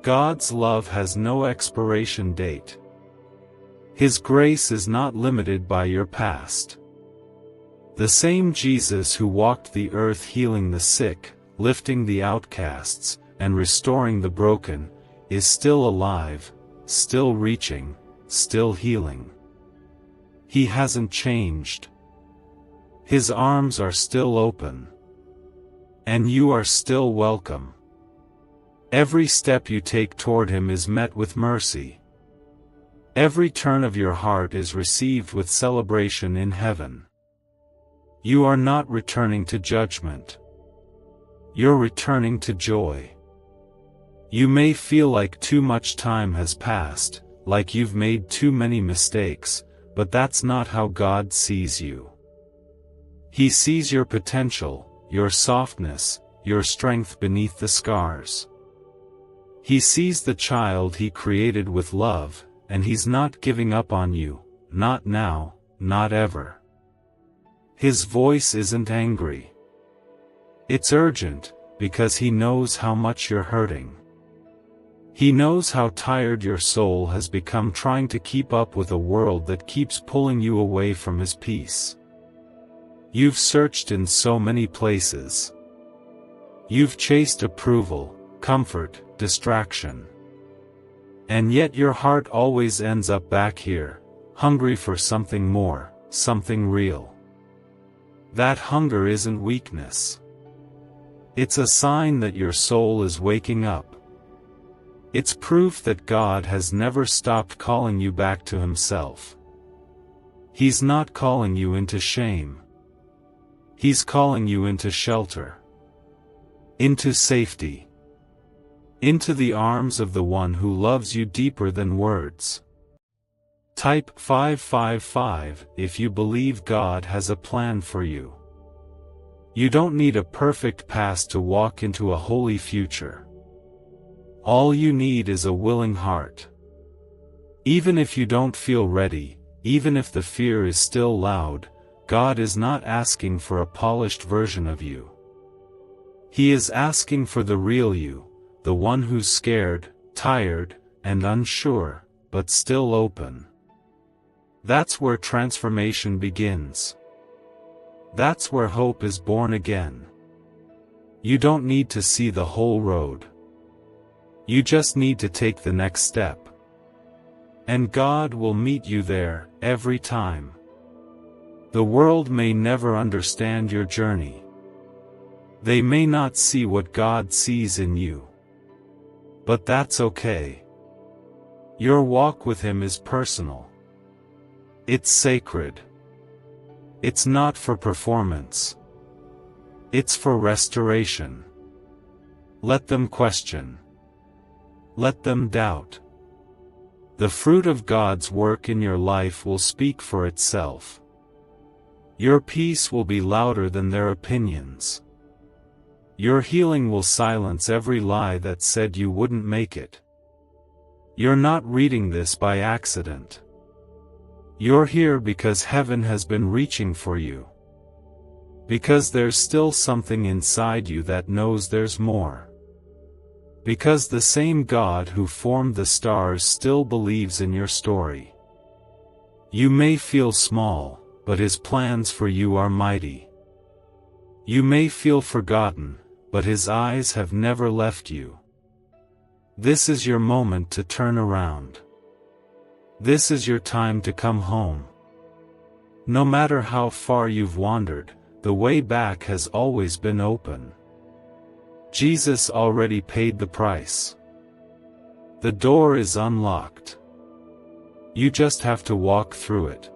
God's love has no expiration date. His grace is not limited by your past. The same Jesus who walked the earth healing the sick, lifting the outcasts, and restoring the broken, is still alive, still reaching, still healing. He hasn't changed. His arms are still open. And you are still welcome. Every step you take toward Him is met with mercy. Every turn of your heart is received with celebration in heaven. You are not returning to judgment. You're returning to joy. You may feel like too much time has passed, like you've made too many mistakes, but that's not how God sees you. He sees your potential, your softness, your strength beneath the scars. He sees the child He created with love, and He's not giving up on you, not now, not ever. His voice isn't angry. It's urgent, because He knows how much you're hurting. He knows how tired your soul has become trying to keep up with a world that keeps pulling you away from His peace. You've searched in so many places. You've chased approval, comfort, distraction. And yet your heart always ends up back here, hungry for something more, something real. That hunger isn't weakness. It's a sign that your soul is waking up. It's proof that God has never stopped calling you back to Himself. He's not calling you into shame. He's calling you into shelter. Into safety. Into the arms of the one who loves you deeper than words. Type 555 if you believe God has a plan for you. You don't need a perfect past to walk into a holy future. All you need is a willing heart. Even if you don't feel ready, even if the fear is still loud, God is not asking for a polished version of you. He is asking for the real you, the one who's scared, tired, and unsure, but still open. That's where transformation begins. That's where hope is born again. You don't need to see the whole road. You just need to take the next step. And God will meet you there, every time. The world may never understand your journey. They may not see what God sees in you. But that's okay. Your walk with Him is personal. It's sacred. It's not for performance. It's for restoration. Let them question. Let them doubt. The fruit of God's work in your life will speak for itself. Your peace will be louder than their opinions. Your healing will silence every lie that said you wouldn't make it. You're not reading this by accident. You're here because heaven has been reaching for you. Because there's still something inside you that knows there's more. Because the same God who formed the stars still believes in your story. You may feel small, but His plans for you are mighty. You may feel forgotten, but His eyes have never left you. This is your moment to turn around. This is your time to come home. No matter how far you've wandered, the way back has always been open. Jesus already paid the price. The door is unlocked. You just have to walk through it.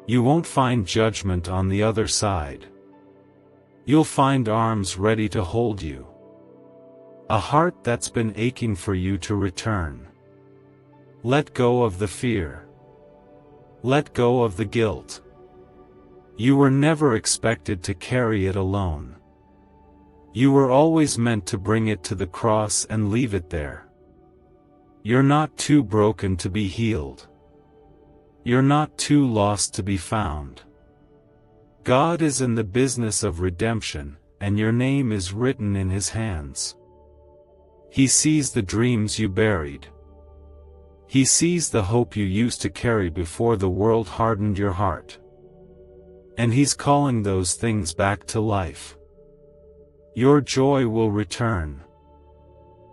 You won't find judgment on the other side. You'll find arms ready to hold you. A heart that's been aching for you to return. Let go of the fear. Let go of the guilt. You were never expected to carry it alone. You were always meant to bring it to the cross and leave it there. You're not too broken to be healed. You're not too lost to be found. God is in the business of redemption, and your name is written in His hands. He sees the dreams you buried. He sees the hope you used to carry before the world hardened your heart. And He's calling those things back to life. Your joy will return.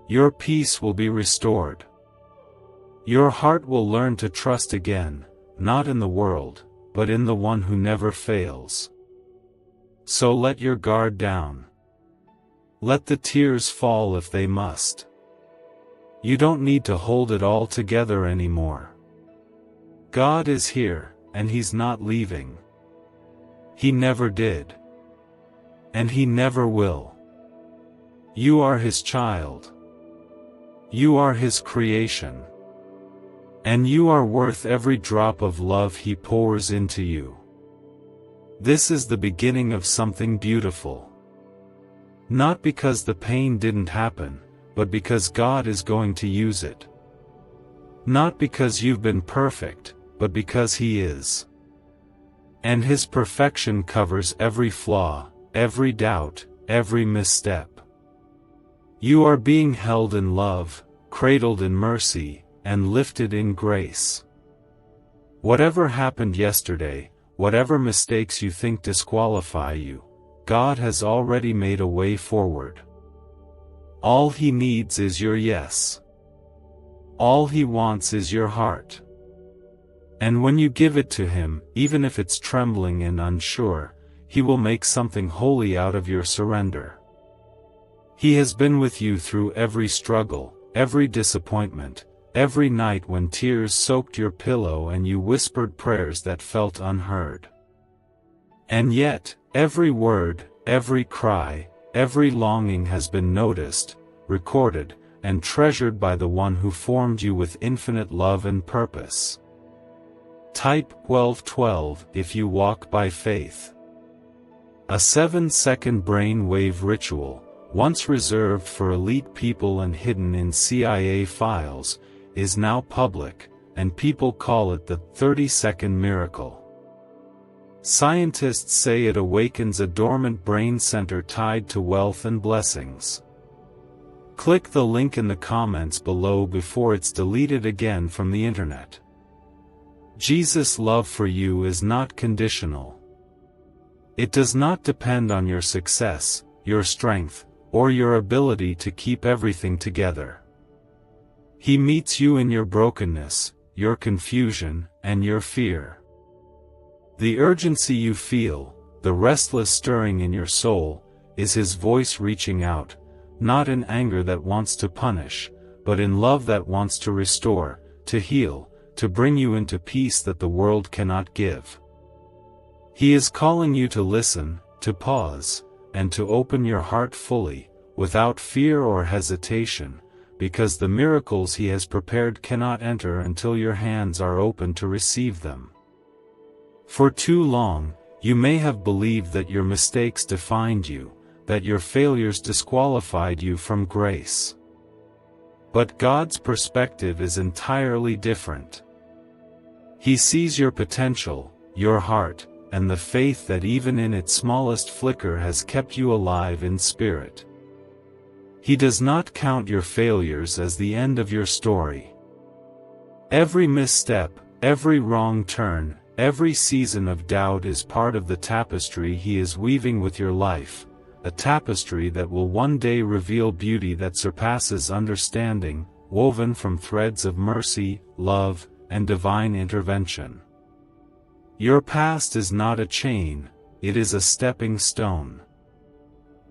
Your peace will be restored. Your heart will learn to trust again, not in the world, but in the one who never fails. So let your guard down. Let the tears fall if they must. You don't need to hold it all together anymore. God is here, and He's not leaving. He never did. And He never will. You are His child. You are His creation. And you are worth every drop of love He pours into you. This is the beginning of something beautiful. Not because the pain didn't happen, but because God is going to use it. Not because you've been perfect, but because He is. And His perfection covers every flaw, every doubt, every misstep. You are being held in love, cradled in mercy, and lifted in grace. Whatever happened yesterday, whatever mistakes you think disqualify you, God has already made a way forward. All He needs is your yes. All He wants is your heart. And when you give it to Him, even if it's trembling and unsure, He will make something holy out of your surrender. He has been with you through every struggle, every disappointment, every night when tears soaked your pillow and you whispered prayers that felt unheard. And yet, every word, every cry, every longing has been noticed, recorded, and treasured by the one who formed you with infinite love and purpose. Type 1212 if you walk by faith. A 7-second brain-wave ritual, once reserved for elite people and hidden in CIA files, is now public, and people call it the 30-second miracle. Scientists say it awakens a dormant brain center tied to wealth and blessings. Click the link in the comments below before it's deleted again from the internet. Jesus' love for you is not conditional. It does not depend on your success, your strength, or your ability to keep everything together. He meets you in your brokenness, your confusion, and your fear. The urgency you feel, the restless stirring in your soul, is His voice reaching out, not in anger that wants to punish, but in love that wants to restore, to heal, to bring you into peace that the world cannot give. He is calling you to listen, to pause, and to open your heart fully, without fear or hesitation, because the miracles He has prepared cannot enter until your hands are open to receive them. For too long, you may have believed that your mistakes defined you, that your failures disqualified you from grace. But God's perspective is entirely different. He sees your potential, your heart, and the faith that even in its smallest flicker has kept you alive in spirit. He does not count your failures as the end of your story. Every misstep, every wrong turn, every season of doubt is part of the tapestry He is weaving with your life, a tapestry that will one day reveal beauty that surpasses understanding, woven from threads of mercy, love, and divine intervention. Your past is not a chain, it is a stepping stone.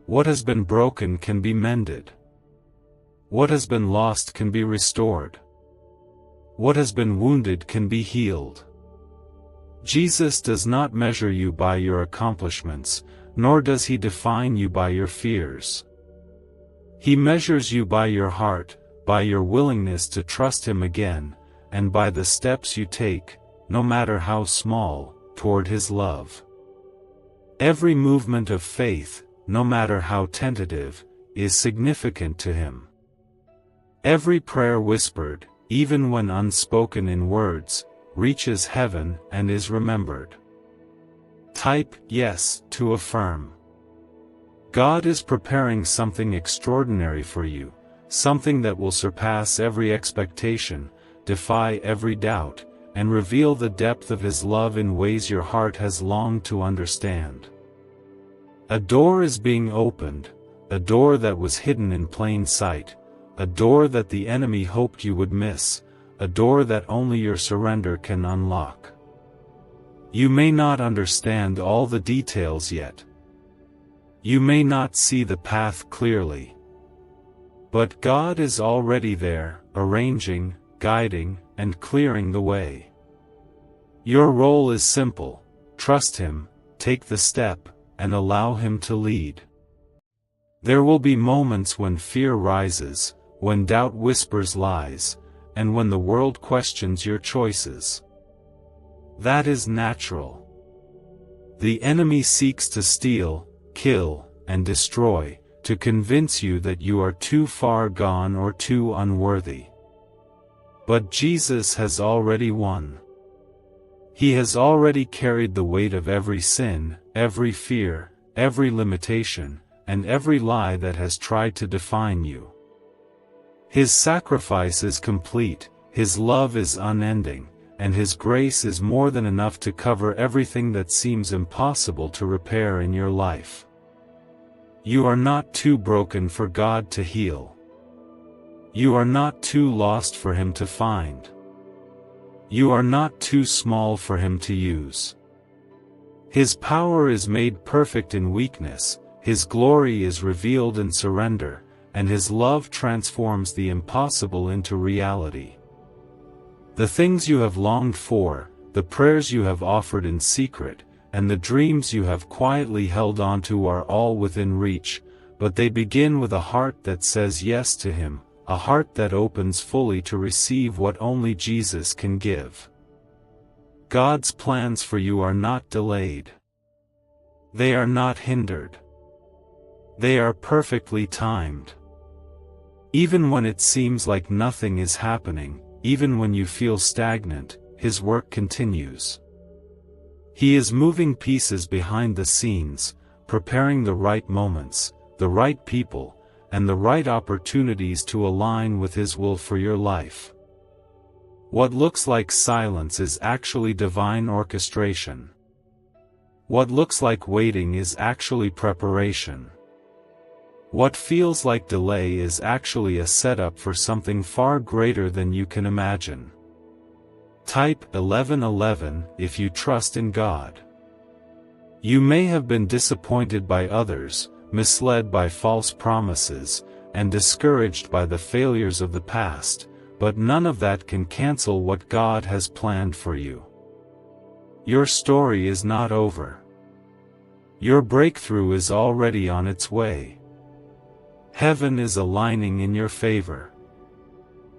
What has been broken can be mended. What has been lost can be restored. What has been wounded can be healed. Jesus does not measure you by your accomplishments, nor does He define you by your fears. He measures you by your heart, by your willingness to trust Him again, and by the steps you take, no matter how small, toward His love. Every movement of faith, no matter how tentative, is significant to Him. Every prayer whispered, even when unspoken in words, reaches heaven and is remembered. Type yes to affirm. God is preparing something extraordinary for you, something that will surpass every expectation, defy every doubt, and reveal the depth of His love in ways your heart has longed to understand. A door is being opened, a door that was hidden in plain sight, a door that the enemy hoped you would miss, a door that only your surrender can unlock. You may not understand all the details yet. You may not see the path clearly. But God is already there, arranging, guiding, and clearing the way. Your role is simple: trust Him, take the step, and allow Him to lead. There will be moments when fear rises, when doubt whispers lies, and when the world questions your choices. That is natural. The enemy seeks to steal, kill, and destroy, to convince you that you are too far gone or too unworthy. But Jesus has already won. He has already carried the weight of every sin, every fear, every limitation, and every lie that has tried to define you. His sacrifice is complete, His love is unending, and His grace is more than enough to cover everything that seems impossible to repair in your life. You are not too broken for God to heal. You are not too lost for Him to find. You are not too small for Him to use. His power is made perfect in weakness, His glory is revealed in surrender, and His love transforms the impossible into reality. The things you have longed for, the prayers you have offered in secret, and the dreams you have quietly held onto are all within reach, but they begin with a heart that says yes to Him, a heart that opens fully to receive what only Jesus can give. God's plans for you are not delayed. They are not hindered. They are perfectly timed. Even when it seems like nothing is happening, even when you feel stagnant, His work continues. He is moving pieces behind the scenes, preparing the right moments, the right people, and the right opportunities to align with His will for your life. What looks like silence is actually divine orchestration. What looks like waiting is actually preparation. What feels like delay is actually a setup for something far greater than you can imagine. Type 1111 if you trust in God. You may have been disappointed by others, misled by false promises, and discouraged by the failures of the past, but none of that can cancel what God has planned for you. Your story is not over. Your breakthrough is already on its way. Heaven is aligning in your favor.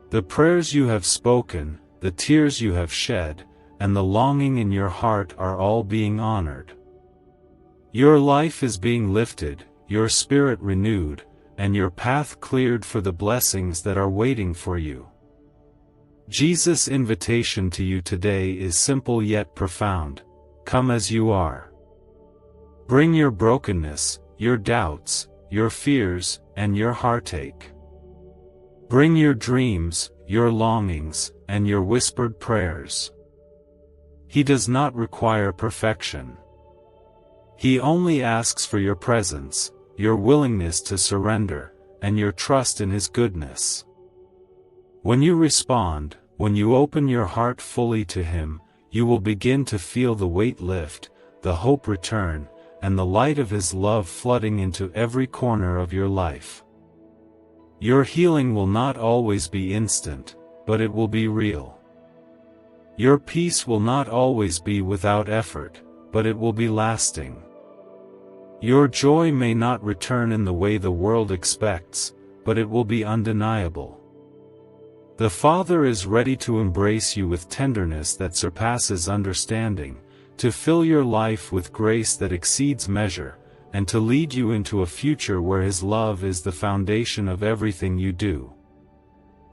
The prayers you have spoken, the tears you have shed, and the longing in your heart are all being honored. Your life is being lifted, your spirit renewed, and your path cleared for the blessings that are waiting for you. Jesus' invitation to you today is simple yet profound. Come as you are. Bring your brokenness, your doubts, your fears, and your heartache. Bring your dreams, your longings, and your whispered prayers. He does not require perfection. He only asks for your presence, your willingness to surrender, and your trust in His goodness. When you respond, when you open your heart fully to Him, you will begin to feel the weight lift, the hope return, and the light of His love flooding into every corner of your life. Your healing will not always be instant, but it will be real. Your peace will not always be without effort, but it will be lasting. Your joy may not return in the way the world expects, but it will be undeniable. The Father is ready to embrace you with tenderness that surpasses understanding, to fill your life with grace that exceeds measure, and to lead you into a future where His love is the foundation of everything you do.